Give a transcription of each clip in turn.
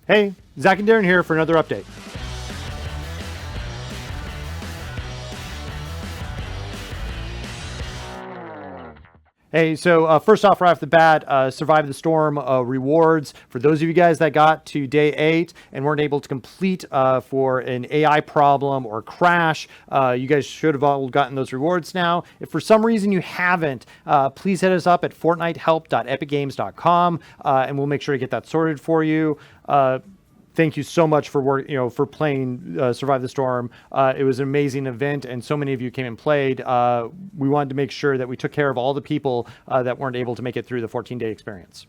Hey, Zak and Darren here for another update. Hey, so first off, right off the bat, Survive the Storm rewards. For those of you guys that got to day 8 and weren't able to complete for an AI problem or crash, you guys should have all gotten those rewards now. If for some reason you haven't, please hit us up at fortnitehelp.epicgames.com and we'll make sure to get that sorted for you. Thank you so much for for playing Survive the Storm. It was an amazing event, and so many of you came and played. We wanted to make sure that we took care of all the people that weren't able to make it through the 14-day experience.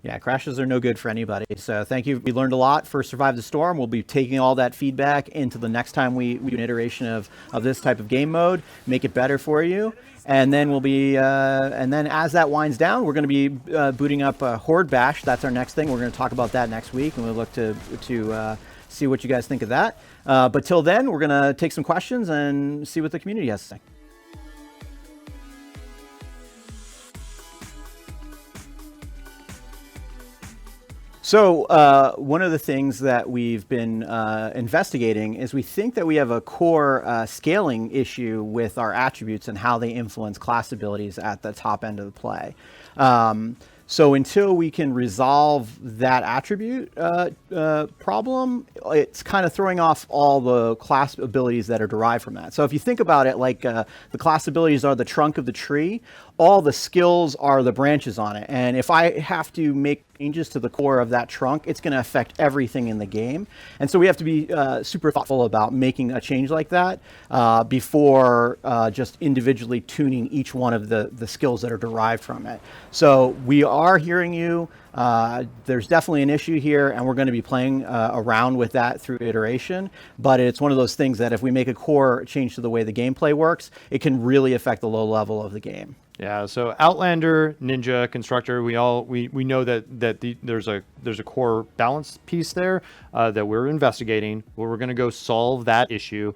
Yeah, crashes are no good for anybody. So thank you. We learned a lot for Survive the Storm. We'll be taking all that feedback into the next time we do an iteration of this type of game mode, make it better for you. And then we'll be, and then as that winds down, we're going to be booting up Horde Bash. That's our next thing. We're going to talk about that next week, and we'll look to see what you guys think of that. But till then, we're going to take some questions and see what the community has to say. So one of the things that we've been investigating is we think that we have a core scaling issue with our attributes and how they influence class abilities at the top end of the play. So until we can resolve that attribute problem, it's kind of throwing off all the class abilities that are derived from that. So if you think about it, like the class abilities are the trunk of the tree, all the skills are the branches on it. And if I have to make changes to the core of that trunk, it's going to affect everything in the game. And so we have to be super thoughtful about making a change like that before just individually tuning each one of the skills that are derived from it. So we are hearing you. There's definitely an issue here, and we're going to be playing around with that through iteration. But it's one of those things that if we make a core change to the way the gameplay works, it can really affect the low level of the game. Yeah, so Outlander, Ninja, Constructor, we know that there's a core balance piece there that we're investigating. Where we're going to go solve that issue.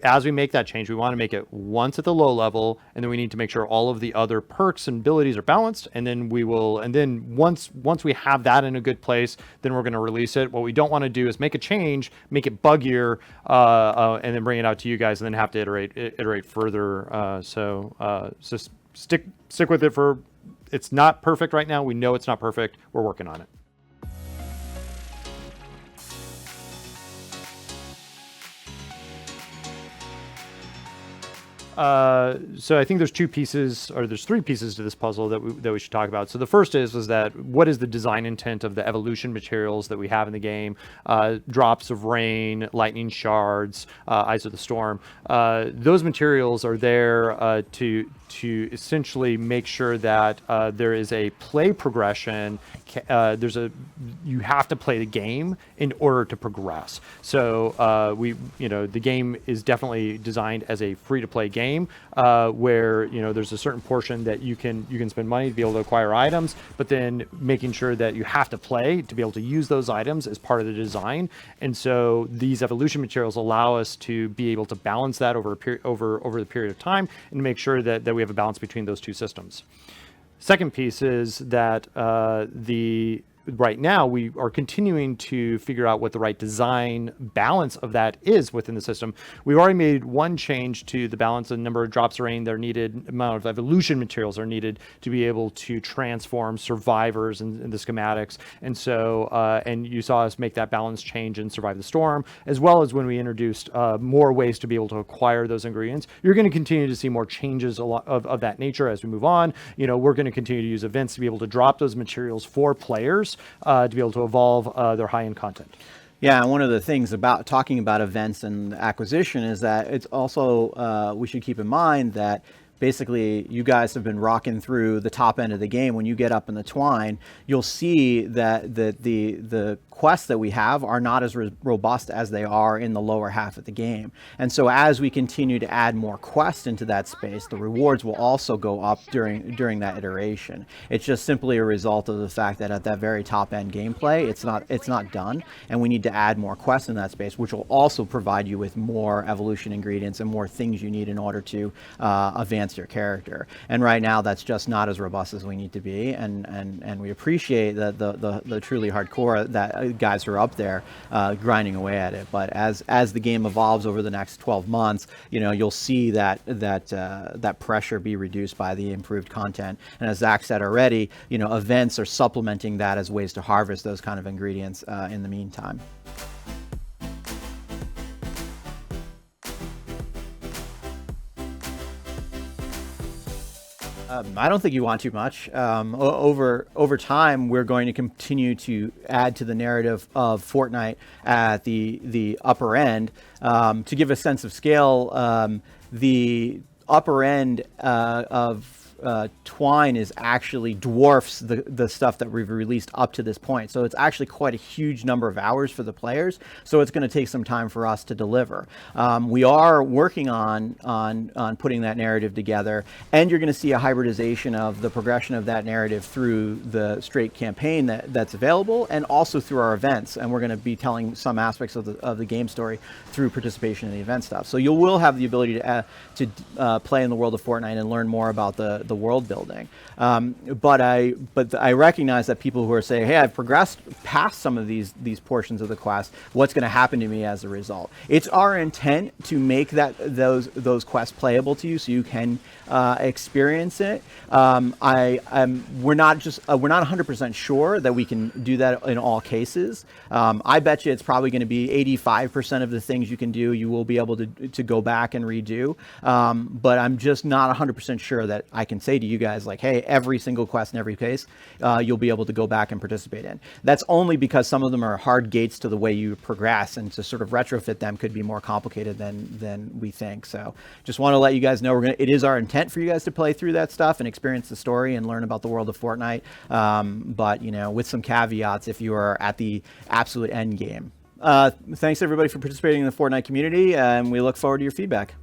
As we make that change, we want to make it once at the low level, and then we need to make sure all of the other perks and abilities are balanced, and then once we have that in a good place, then we're going to release it. What we don't want to do is make a change, make it buggier, and then bring it out to you guys, and then have to iterate further. So stick with it for. It's not perfect right now. We know it's not perfect. We're working on it. So I think there's three pieces to this puzzle that we should talk about. So the first is that what is the design intent of the evolution materials that we have in the game? Drops of rain, lightning shards, Eyes of the Storm. Those materials are there to essentially make sure that there is a play progression. You have to play the game in order to progress. So the game is definitely designed as a free-to-play game where there's a certain portion that you can spend money to be able to acquire items, but then making sure that you have to play to be able to use those items as part of the design. And so these evolution materials allow us to be able to balance that over the period of time and make sure that we have a balance between those two systems. Second piece is that right now we are continuing to figure out what the right design balance of that is within the system. We've already made one change to the balance, the number of drops of rain that are needed, amount of evolution materials are needed to be able to transform survivors in the schematics. And so, and you saw us make that balance change in Survive the Storm, as well as when we introduced more ways to be able to acquire those ingredients. You're going to continue to see more changes of that nature as we move on. We're going to continue to use events to be able to drop those materials for players to be able to evolve their high-end content. Yeah, and one of the things about talking about events and acquisition is that it's also, we should keep in mind that basically you guys have been rocking through the top end of the game. When you get up in the twine, you'll see that the quests that we have are not as robust as they are in the lower half of the game. And so as we continue to add more quests into that space, the rewards will also go up during that iteration. It's just simply a result of the fact that at that very top end gameplay, it's not done, and we need to add more quests in that space, which will also provide you with more evolution ingredients and more things you need in order to advance enhance your character. And right now, that's just not as robust as we need to be. And we appreciate the truly hardcore that guys who are up there grinding away at it. But as the game evolves over the next 12 months, you'll see that pressure be reduced by the improved content. And as Zach said already, events are supplementing that as ways to harvest those kind of ingredients in the meantime. I don't think you want too much. Over time, we're going to continue to add to the narrative of Fortnite at the upper end. To give a sense of scale, the upper end of Twine is actually dwarfs the stuff that we've released up to this point. So it's actually quite a huge number of hours for the players. So it's going to take some time for us to deliver. We are working on putting that narrative together, and you're going to see a hybridization of the progression of that narrative through the straight campaign that's available, and also through our events. And we're going to be telling some aspects of the game story through participation in the event stuff. So you will have the ability to play in the world of Fortnite and learn more about the world building. But I recognize that people who are saying, hey, I've progressed past some of these portions of the quest, what's going to happen to me as a result? It's our intent to make those quests playable to you so you can experience it. We're not 100% sure that we can do that in all cases. I bet you it's probably going to be 85% of the things you can do you will be able to go back and redo. But I'm just not 100% sure that I can say to you guys, like, hey, every single quest in every case you'll be able to go back and participate in. That's only because some of them are hard gates to the way you progress, and to sort of retrofit them could be more complicated than we think. So just want to let you guys know it is our intent for you guys to play through that stuff and experience the story and learn about the world of Fortnite. But with some caveats if you are at the absolute end game. Thanks everybody for participating in the Fortnite community, and we look forward to your feedback.